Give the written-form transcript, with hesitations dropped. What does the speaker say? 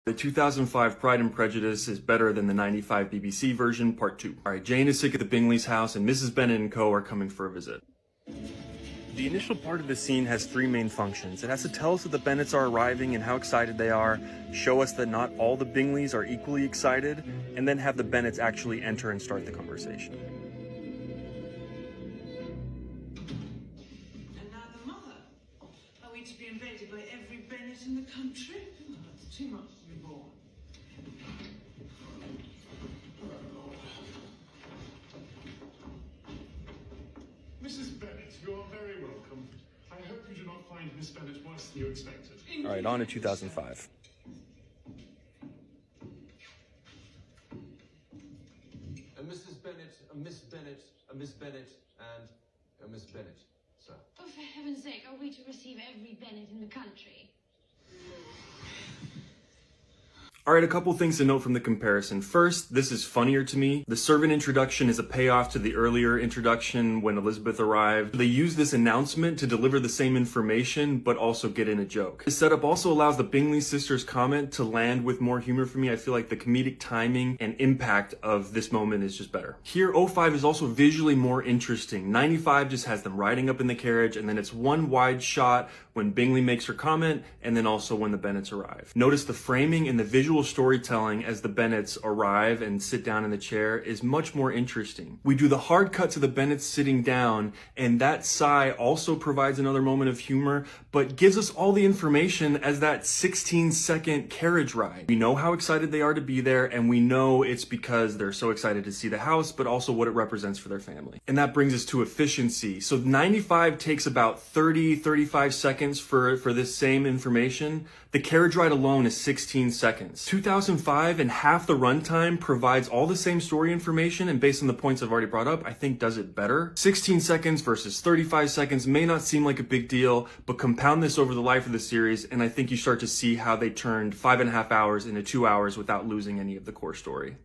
The 2005 Pride and Prejudice is better than the 95 BBC version, part 2. Alright, Jane is sick at the Bingley's house and Mrs. Bennet and co. are coming for a visit. The initial part of the scene has three main functions. It has to tell us that the Bennets are arriving and how excited they are, show us that not all the Bingleys are equally excited, and then have the Bennets actually enter and start the conversation. And now the mother. Are we to be invaded by every Bennet in the country? Oh, that's too much to be borne. Mrs. Bennet, you are very welcome. I hope you do not find Miss Bennet worse than you expected. Alright, on to 2005. A Mrs. Bennet, a Miss Bennet, a Miss Bennet, and a Miss Bennet, sir. Oh, for heaven's sake, are we to receive every Bennet in the country? Alright, a couple things to note from the comparison. First, this is funnier to me. The servant introduction is a payoff to the earlier introduction when Elizabeth arrived. They use this announcement to deliver the same information, but also get in a joke. This setup also allows the Bingley sisters' comment to land with more humor for me. I feel like the comedic timing and impact of this moment is just better. Here, 05 is also visually more interesting. 95 just has them riding up in the carriage, and then it's one wide shot when Bingley makes her comment, and then also when the Bennets arrive. Notice the framing and the visual storytelling as the Bennets arrive and sit down in the chair is much more interesting. We do the hard cut to the Bennets sitting down, and that sigh also provides another moment of humor, but gives us all the information as that 16-second carriage ride. We know how excited they are to be there, and we know it's because they're so excited to see the house, but also what it represents for their family. And that brings us to efficiency. So 95 takes about 35 seconds for this same information. The carriage ride alone is 16 seconds. 2005 and half the runtime provides all the same story information, and based on the points I've already brought up, I think does it better. 16 seconds versus 35 seconds may not seem like a big deal, but compound this over the life of the series, and I think you start to see how they turned 5.5 hours into 2 hours without losing any of the core story.